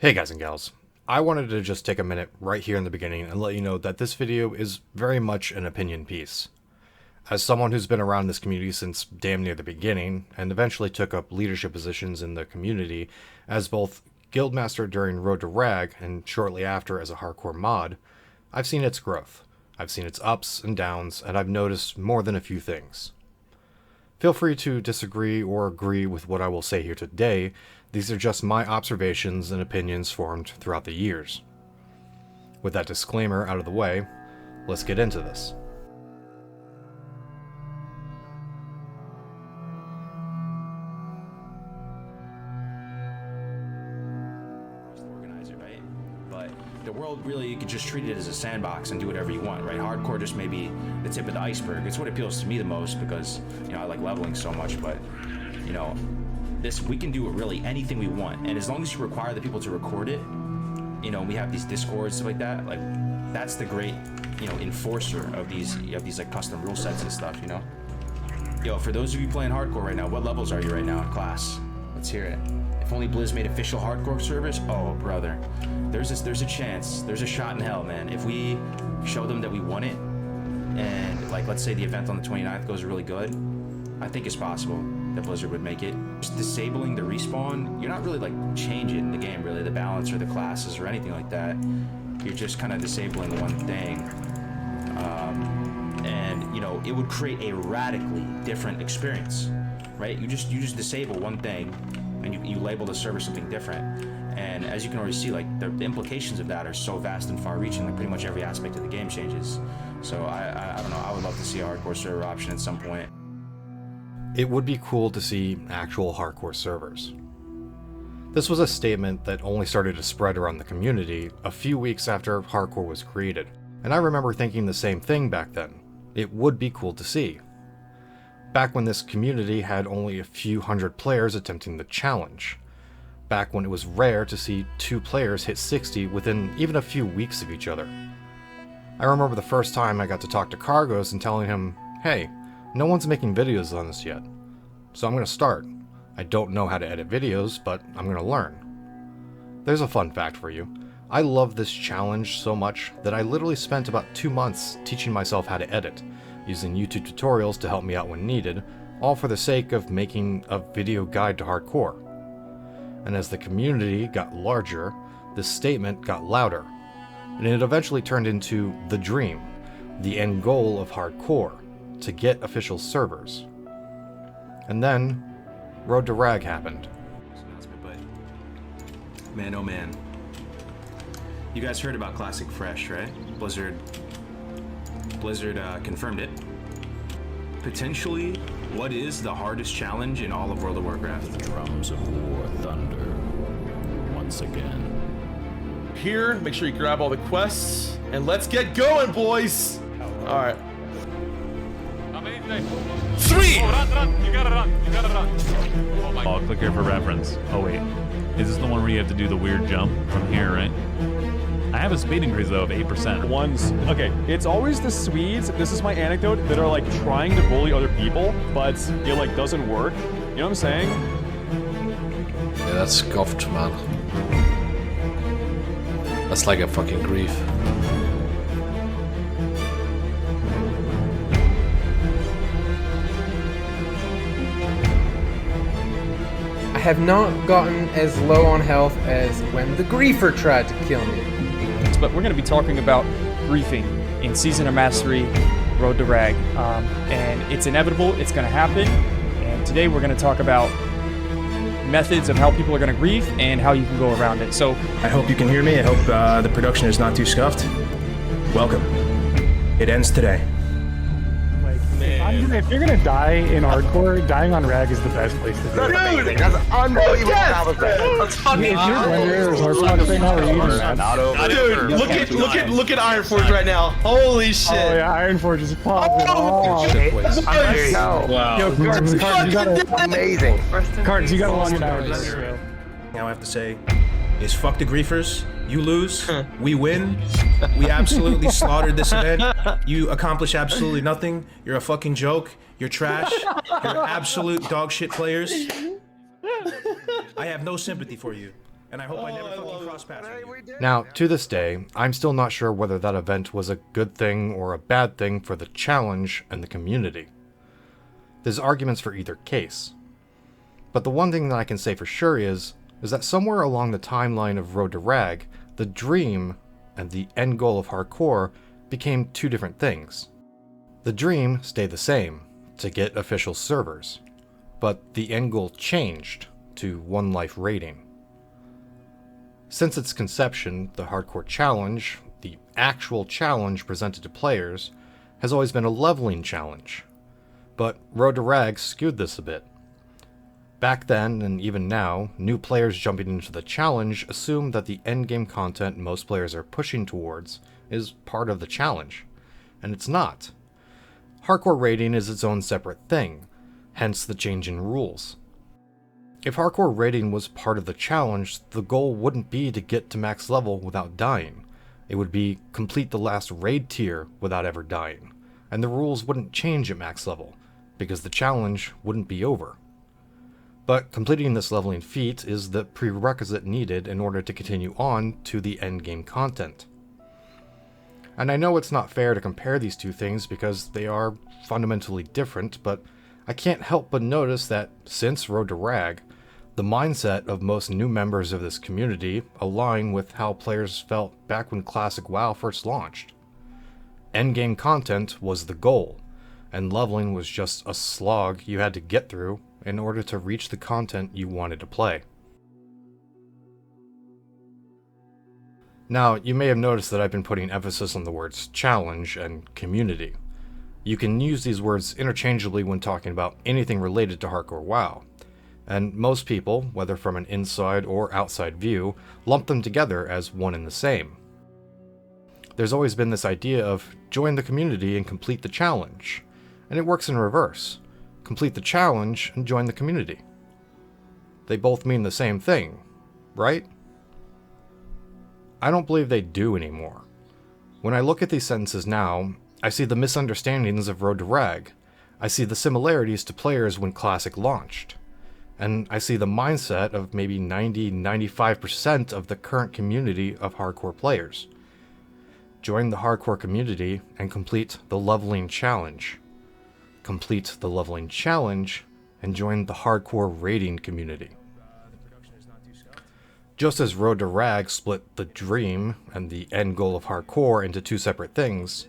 Hey guys and gals, I wanted to just take a minute right here in the beginning and let you know that this video is very much an opinion piece. As someone who's been around this community since damn near the beginning, and eventually took up leadership positions in the community as both Guildmaster during Road2Rag and shortly after as a hardcore mod, I've seen its growth. I've seen its ups and downs, and I've noticed more than a few things. Feel free to disagree or agree with what I will say here today. These are just my observations and opinions formed throughout the years. With that disclaimer out of the way, let's get into this. Organizer, right? But the world really, you could just treat it as a sandbox and do whatever you want, right? Hardcore just may be the tip of the iceberg. It's what appeals to me the most because, you know, I like leveling so much, but, you know, we can do really anything we want, and as long as you require the people to record it, you know, we have these discords, stuff like that, like that's the great, you know, enforcer of these like custom rule sets and stuff, you know. Yo, for those of you playing hardcore right now, what levels are you right now in class? Let's hear it. If only Blizz made official hardcore servers, oh brother, there's a chance, there's a shot in hell, man. If we show them that we want it, and like let's say the event on the 29th goes really good, I think it's possible that Blizzard would make it. Just disabling the respawn, you're not really like changing the game really, the balance or the classes or anything like that. You're just kind of disabling the one thing. And you know, it would create a radically different experience, right? You just disable one thing and you label the server something different. And as you can already see, like the implications of that are so vast and far reaching, like pretty much every aspect of the game changes. So I don't know, I would love to see a hardcore server option at some point. It would be cool to see actual hardcore servers. This was a statement that only started to spread around the community a few weeks after hardcore was created, and I remember thinking the same thing back then. It would be cool to see. Back when this community had only a few hundred players attempting the challenge. Back when it was rare to see 2 players hit 60 within even a few weeks of each other. I remember the first time I got to talk to Cargos and telling him, hey, no one's making videos on this yet, so I'm going to start. I don't know how to edit videos, but I'm going to learn. There's a fun fact for you. I love this challenge so much that I literally spent about 2 months teaching myself how to edit, using YouTube tutorials to help me out when needed, all for the sake of making a video guide to hardcore. And as the community got larger, this statement got louder, and it eventually turned into the dream, the end goal of hardcore, to get official servers. And then, Road2Rag happened. But man, oh man. You guys heard about Classic Fresh, right? Blizzard confirmed it. Potentially, what is the hardest challenge in all of World of Warcraft? The drums of war thunder once again. Here, make sure you grab all the quests, and let's get going, boys! Alright. 3! Run, you gotta run, you gotta run. Oh my I'll click here for reference. Oh wait, is this the one where you have to do the weird jump from here, right? I have a speed increase though of 8%. Okay, it's always the Swedes, this is my anecdote, that are like trying to bully other people, but it like doesn't work. You know what I'm saying? Yeah, that's scuffed, man. That's like a fucking grief. I have not gotten as low on health as when the griefer tried to kill me. But we're going to be talking about griefing in Season of Mastery, Road2Rag. And it's inevitable, it's going to happen. And today we're going to talk about methods of how people are going to grief and how you can go around it. So I hope you can hear me. I hope the production is not too scuffed. Welcome. It ends today. If you're gonna die in hardcore, dying on Rag is the best place to do it. Dude, that's unbelievable. That's fucking If you're Blender or Horsefox right now, or even Dude, look at Ironforge right now. Holy shit! Oh yeah, Ironforge is popping off. Wow. Yo, Cards, you got amazing. Cards, you got a long time. Now I have to say is fuck the griefers. You lose, we win. We absolutely slaughtered this event. You accomplish absolutely nothing. You're a fucking joke. You're trash. You're absolute dog shit players. I have no sympathy for you. and I hope I never fucking cross paths with you. Now, to this day, I'm still not sure whether that event was a good thing or a bad thing for the challenge and the community. There's arguments for either case. But the one thing that I can say for sure is that somewhere along the timeline of Road2Rag, the dream and the end goal of hardcore became two different things. The dream stayed the same, to get official servers, but the end goal changed to one life rating. Since its conception, the hardcore challenge, the actual challenge presented to players, has always been a leveling challenge. But Road2Rag skewed this a bit. Back then, and even now, new players jumping into the challenge assume that the endgame content most players are pushing towards is part of the challenge, and it's not. Hardcore rating is its own separate thing, hence the change in rules. If hardcore rating was part of the challenge, the goal wouldn't be to get to max level without dying. It would be complete the last raid tier without ever dying, and the rules wouldn't change at max level, because the challenge wouldn't be over. But completing this leveling feat is the prerequisite needed in order to continue on to the endgame content. And I know it's not fair to compare these two things because they are fundamentally different, but I can't help but notice that since Road2Rag, the mindset of most new members of this community align with how players felt back when Classic WoW first launched. Endgame content was the goal, and leveling was just a slog you had to get through in order to reach the content you wanted to play. Now, you may have noticed that I've been putting emphasis on the words challenge and community. You can use these words interchangeably when talking about anything related to hardcore WoW, and most people, whether from an inside or outside view, lump them together as one and the same. There's always been this idea of join the community and complete the challenge, and it works in reverse. Complete the challenge and join the community. They both mean the same thing, right? I don't believe they do anymore. When I look at these sentences now, I see the misunderstandings of Road2Rag. I see the similarities to players when Classic launched. And I see the mindset of maybe 90-95% of the current community of hardcore players. Join the hardcore community and complete the leveling challenge. Complete the leveling challenge and join the hardcore raiding community. Just as Road2Rag split the dream and the end goal of hardcore into two separate things,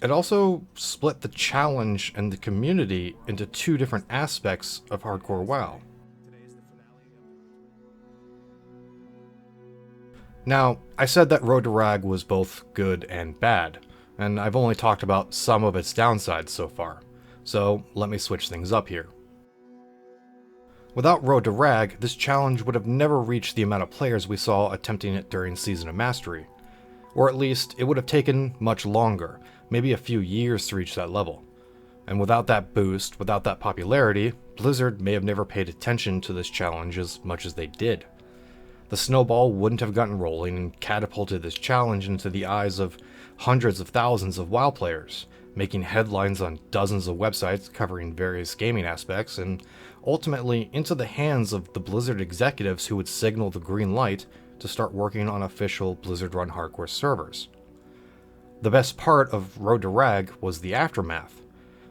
it also split the challenge and the community into two different aspects of hardcore WoW. Now, I said that Road2Rag was both good and bad, and I've only talked about some of its downsides so far, so let me switch things up here. Without Road2Rag, this challenge would have never reached the amount of players we saw attempting it during Season of Mastery. Or at least, it would have taken much longer, maybe a few years to reach that level. And without that boost, without that popularity, Blizzard may have never paid attention to this challenge as much as they did. The snowball wouldn't have gotten rolling and catapulted this challenge into the eyes of hundreds of thousands of WoW players, making headlines on dozens of websites covering various gaming aspects, and ultimately into the hands of the Blizzard executives who would signal the green light to start working on official Blizzard-run hardcore servers. The best part of Road2Rag was the aftermath,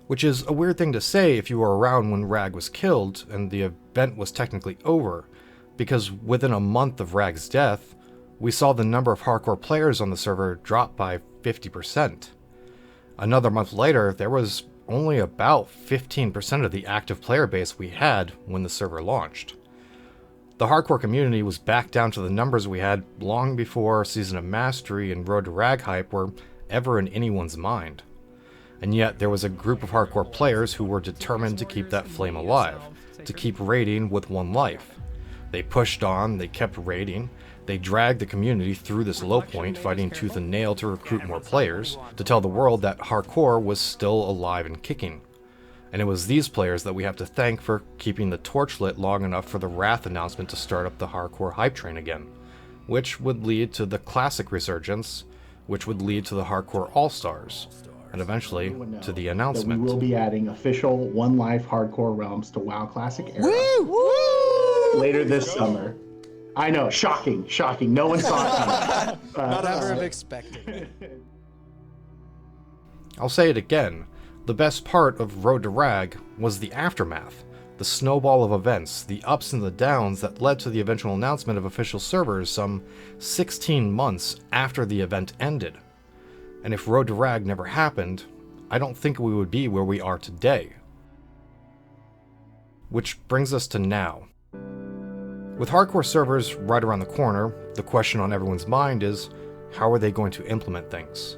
which is a weird thing to say if you were around when Rag was killed and the event was technically over, because within a month of Rag's death, we saw the number of hardcore players on the server drop by 50%. Another month later, there was only about 15% of the active player base we had when the server launched. The hardcore community was back down to the numbers we had long before Season of Mastery and Road2Rag hype were ever in anyone's mind. And yet there was a group of hardcore players who were determined to keep that flame alive, to keep raiding with one life. They pushed on, they kept raiding, they dragged the community through this low point, fighting tooth and nail to recruit more players, to tell the world that hardcore was still alive and kicking. And it was these players that we have to thank for keeping the torch lit long enough for the Wrath announcement to start up the hardcore hype train again, which would lead to the Classic resurgence, which would lead to the hardcore All-Stars, and eventually to the announcement. We will be adding official one-life hardcore realms to WoW Classic era later this summer. I know, shocking. No one saw it coming. Not ever have expected. I'll say it again. The best part of Road2Rag was the aftermath, the snowball of events, the ups and the downs that led to the eventual announcement of official servers some 16 months after the event ended. And if Road2Rag never happened, I don't think we would be where we are today. Which brings us to now. With hardcore servers right around the corner, the question on everyone's mind is, how are they going to implement things?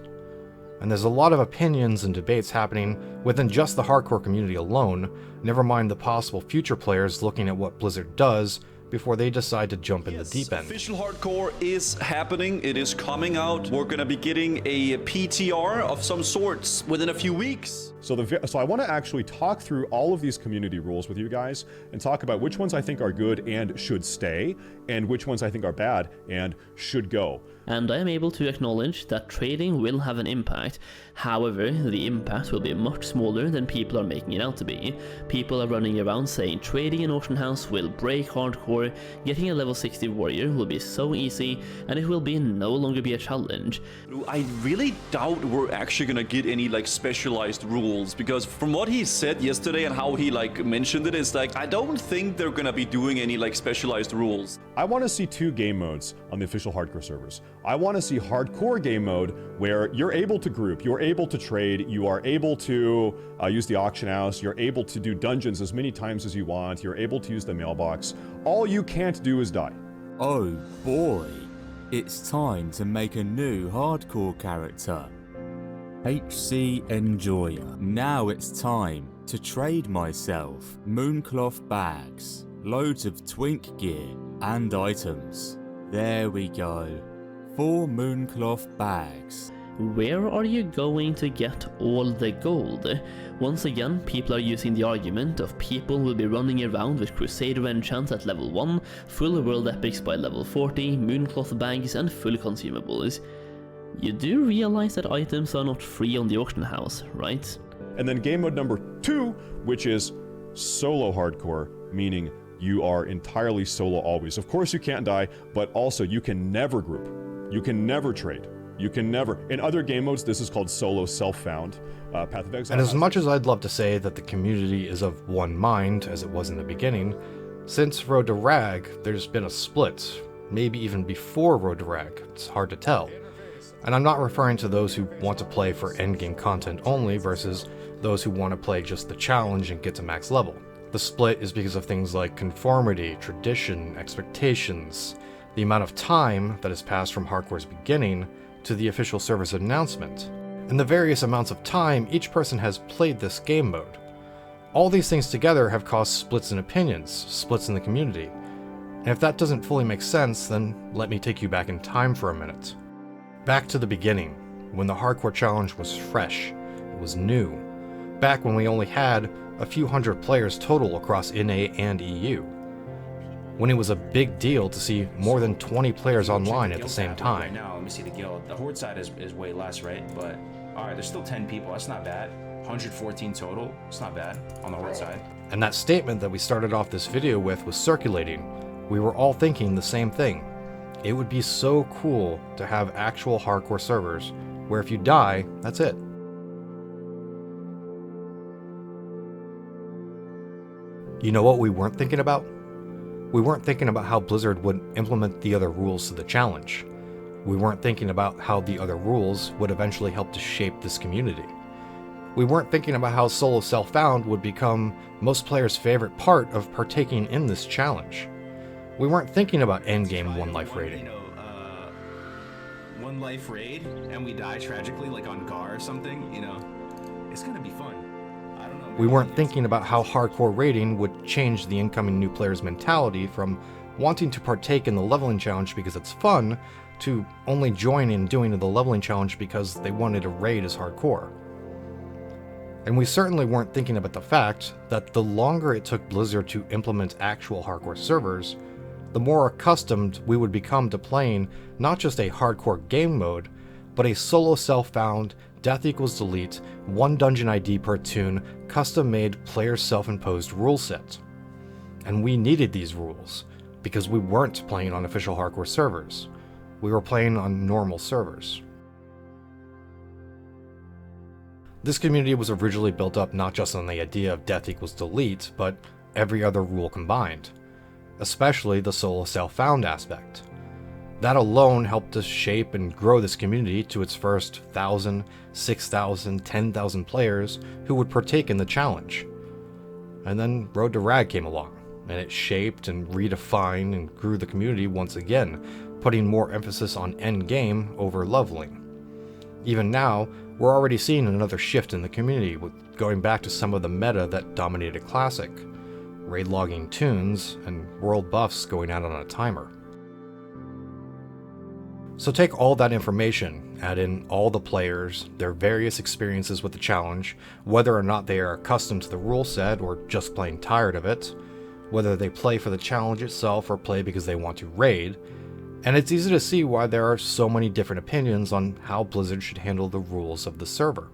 And there's a lot of opinions and debates happening within just the hardcore community alone, never mind the possible future players looking at what Blizzard does before they decide to jump in the deep end. Official hardcore is happening. It is coming out. We're gonna be getting a PTR of some sorts within a few weeks. So I want to actually talk through all of these community rules with you guys and talk about which ones I think are good and should stay, and which ones I think are bad and should go. And I am able to acknowledge that trading will have an impact. However, the impact will be much smaller than people are making it out to be. People are running around saying trading in Auction House will break hardcore, getting a level 60 warrior will be so easy, and it will no longer be a challenge. I really doubt we're actually gonna get any like specialized rules, because from what he said yesterday and how he like mentioned it, is like I don't think they're gonna be doing any like specialized rules. I want to see 2 game modes on the official hardcore servers. I want to see hardcore game mode where you're able to group, you're able to trade, you are able to use the auction house, you're able to do dungeons as many times as you want, you're able to use the mailbox. All you can't do is die. Oh boy, it's time to make a new hardcore character. HC Enjoyer. Now it's time to trade myself mooncloth bags, loads of twink gear, and items. There we go. 4 mooncloth bags. Where are you going to get all the gold? Once again, people are using the argument of people will be running around with Crusader enchants at level 1, full world epics by level 40, mooncloth bags and full consumables. You do realize that items are not free on the auction house, right? And then game mode number 2, which is solo hardcore, meaning you are entirely solo always. Of course you can't die, but also you can never group. You can never trade. You can never. In other game modes, this is called solo self-found. Path of Exile. And as much as I'd love to say that the community is of one mind, as it was in the beginning, since Road2Rag, there's been a split. Maybe even before Road2Rag. It's hard to tell. And I'm not referring to those who want to play for endgame content only versus those who want to play just the challenge and get to max level. The split is because of things like conformity, tradition, expectations, the amount of time that has passed from hardcore's beginning to the official server's announcement, and the various amounts of time each person has played this game mode. All these things together have caused splits in opinions, splits in the community. And if that doesn't fully make sense, then let me take you back in time for a minute. Back to the beginning, when the hardcore challenge was fresh, it was new. Back when we only had a few hundred players total across NA and EU. When it was a big deal to see more than 20 players online at the same time. Right now, let me see the guild. The horde side is way less, right? But alright, there's still 10 people. That's not bad. 114 total. It's not bad on the horde side. And that statement that we started off this video with was circulating. We were all thinking the same thing. It would be so cool to have actual hardcore servers where if you die, that's it. You know what we weren't thinking about? We weren't thinking about how Blizzard would implement the other rules to the challenge. We weren't thinking about how the other rules would eventually help to shape this community. We weren't thinking about how solo self-found would become most players' favorite part of partaking in this challenge. We weren't thinking about endgame one life raiding. One life raid and we die tragically like on Gar or something, you know, it's gonna be fun. I don't know. We weren't thinking about how hardcore raiding would change the incoming new player's mentality from wanting to partake in the leveling challenge because it's fun to only joining and doing the leveling challenge because they wanted to raid as hardcore. And we certainly weren't thinking about the fact that the longer it took Blizzard to implement actual hardcore servers, the more accustomed we would become to playing not just a hardcore game mode, but a solo self-found, death equals delete, one dungeon ID per tune, custom-made player self-imposed rule set. And we needed these rules. because we weren't playing on official hardcore servers. We were playing on normal servers. This community was originally built up not just on the idea of death equals delete, but every other rule combined, especially the solo self-found aspect. That alone helped us shape and grow this community to its first 1,000, 6,000, 10,000 players who would partake in the challenge. And then Road2Rag came along, and it shaped and redefined and grew the community once again, putting more emphasis on endgame over leveling. Even now, we're already seeing another shift in the community, with going back to some of the meta that dominated Classic, raid logging tunes, and world buffs going out on a timer. So take all that information, add in all the players, their various experiences with the challenge, whether or not they are accustomed to the rule set or just plain tired of it, whether they play for the challenge itself or play because they want to raid, and it's easy to see why there are so many different opinions on how Blizzard should handle the rules of the server.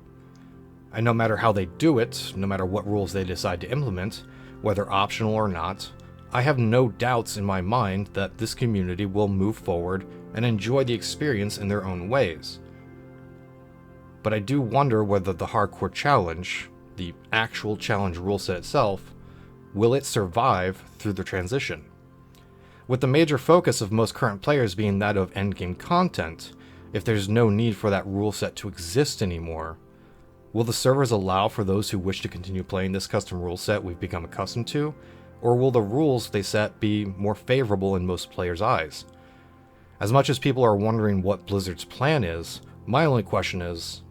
And no matter how they do it, no matter what rules they decide to implement, whether optional or not, I have no doubts in my mind that this community will move forward and enjoy the experience in their own ways. But I do wonder whether the hardcore challenge, the actual challenge rule set itself, will it survive through the transition? With the major focus of most current players being that of endgame content, if there's no need for that rule set to exist anymore, will the servers allow for those who wish to continue playing this custom rule set we've become accustomed to, or will the rules they set be more favorable in most players' eyes? As much as people are wondering what Blizzard's plan is, my only question is,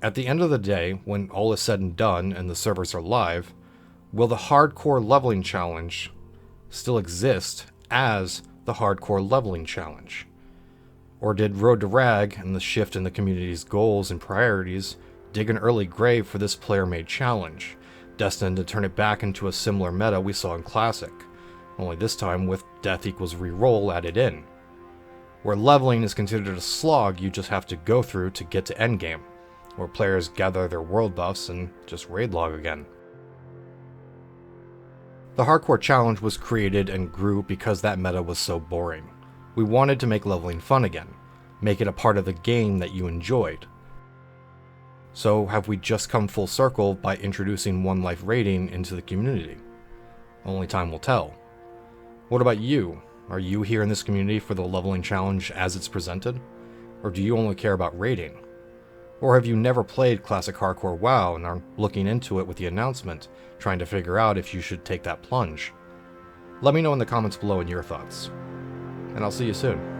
at the end of the day, when all is said and done and the servers are live, will the hardcore leveling challenge still exist as the hardcore leveling challenge? Or did Road2Rag and the shift in the community's goals and priorities dig an early grave for this player-made challenge, destined to turn it back into a similar meta we saw in Classic, only this time with death equals reroll added in, where leveling is considered a slog you just have to go through to get to endgame, where players gather their world buffs and just raid log again. The hardcore challenge was created and grew because that meta was so boring. We wanted to make leveling fun again, make it a part of the game that you enjoyed. So have we just come full circle by introducing one life raiding into the community? Only time will tell. What about you? Are you here in this community for the leveling challenge as it's presented? Or do you only care about raiding? Or have you never played Classic Hardcore WoW and are looking into it with the announcement, trying to figure out if you should take that plunge? Let me know in the comments below your thoughts. And I'll see you soon.